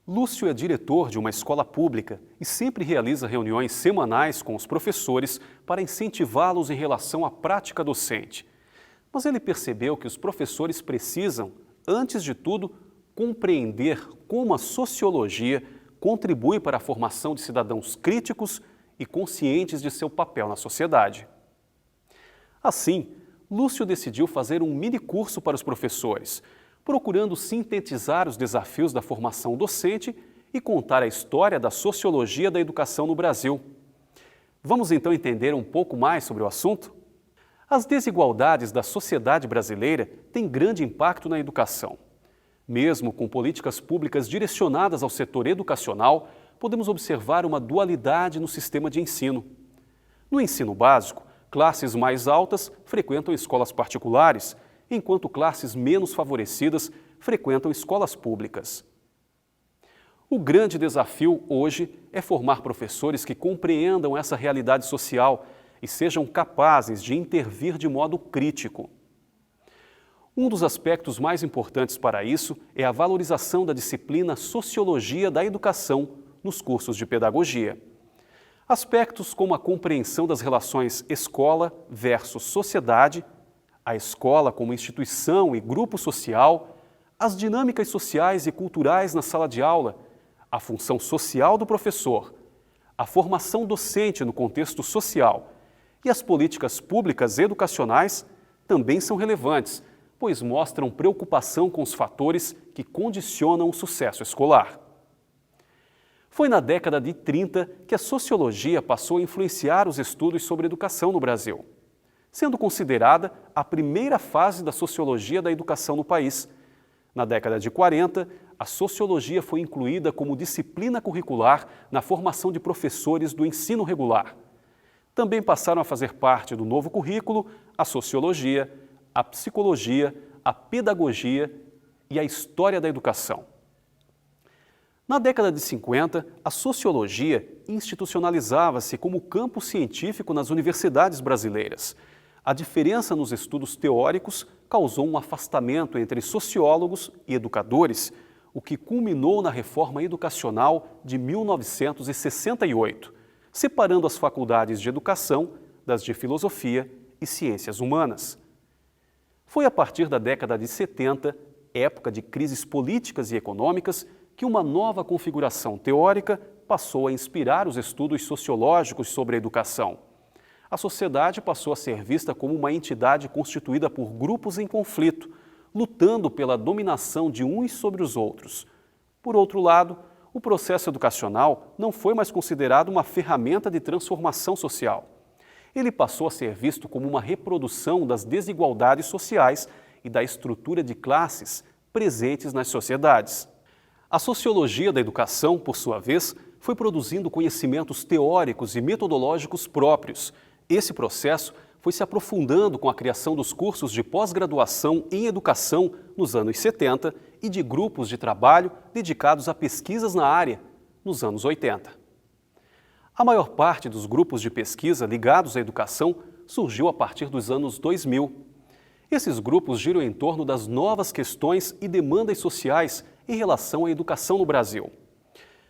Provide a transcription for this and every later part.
Lúcio é diretor de uma escola pública e sempre realiza reuniões semanais com os professores para incentivá-los em relação à prática docente. Mas ele percebeu que os professores precisam, antes de tudo, compreender como a sociologia contribui para a formação de cidadãos críticos e conscientes de seu papel na sociedade. Assim, Lúcio decidiu fazer um mini-curso para os professores, procurando sintetizar os desafios da formação docente e contar a história da sociologia da educação no Brasil. Vamos então entender um pouco mais sobre o assunto? As desigualdades da sociedade brasileira têm grande impacto na educação. Mesmo com políticas públicas direcionadas ao setor educacional, podemos observar uma dualidade no sistema de ensino. No ensino básico, classes mais altas frequentam escolas particulares, enquanto classes menos favorecidas frequentam escolas públicas. O grande desafio hoje é formar professores que compreendam essa realidade social e sejam capazes de intervir de modo crítico. Um dos aspectos mais importantes para isso é a valorização da disciplina Sociologia da Educação nos cursos de pedagogia. Aspectos como a compreensão das relações escola versus sociedade, a escola como instituição e grupo social, as dinâmicas sociais e culturais na sala de aula, a função social do professor, a formação docente no contexto social e as políticas públicas educacionais também são relevantes, pois mostram preocupação com os fatores que condicionam o sucesso escolar. Foi na década de 30 que a sociologia passou a influenciar os estudos sobre educação no Brasil, sendo considerada a primeira fase da sociologia da educação no país. Na década de 40, a sociologia foi incluída como disciplina curricular na formação de professores do ensino regular. Também passaram a fazer parte do novo currículo a sociologia, a psicologia, a pedagogia e a história da educação. Na década de 50, a sociologia institucionalizava-se como campo científico nas universidades brasileiras. A diferença nos estudos teóricos causou um afastamento entre sociólogos e educadores, o que culminou na reforma educacional de 1968, separando as faculdades de educação das de filosofia e ciências humanas. Foi a partir da década de 70, época de crises políticas e econômicas, que uma nova configuração teórica passou a inspirar os estudos sociológicos sobre a educação. A sociedade passou a ser vista como uma entidade constituída por grupos em conflito, lutando pela dominação de uns sobre os outros. Por outro lado, o processo educacional não foi mais considerado uma ferramenta de transformação social. Ele passou a ser visto como uma reprodução das desigualdades sociais e da estrutura de classes presentes nas sociedades. A sociologia da educação, por sua vez, foi produzindo conhecimentos teóricos e metodológicos próprios. Esse processo foi se aprofundando com a criação dos cursos de pós-graduação em educação nos anos 70 e de grupos de trabalho dedicados a pesquisas na área nos anos 80. A maior parte dos grupos de pesquisa ligados à educação surgiu a partir dos anos 2000. Esses grupos giram em torno das novas questões e demandas sociais em relação à educação no Brasil.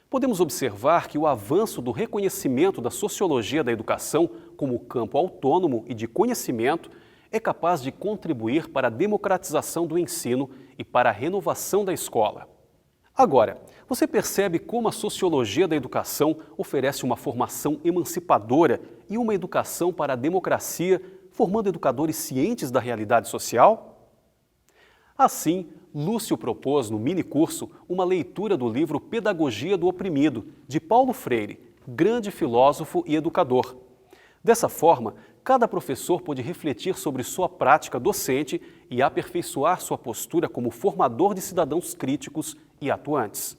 Podemos observar que o avanço do reconhecimento da sociologia da educação como campo autônomo e de conhecimento é capaz de contribuir para a democratização do ensino e para a renovação da escola. Agora, você percebe como a sociologia da educação oferece uma formação emancipadora e uma educação para a democracia, formando educadores cientes da realidade social? Assim, Lúcio propôs no minicurso uma leitura do livro Pedagogia do Oprimido, de Paulo Freire, grande filósofo e educador. Dessa forma, cada professor pôde refletir sobre sua prática docente e aperfeiçoar sua postura como formador de cidadãos críticos e atuantes.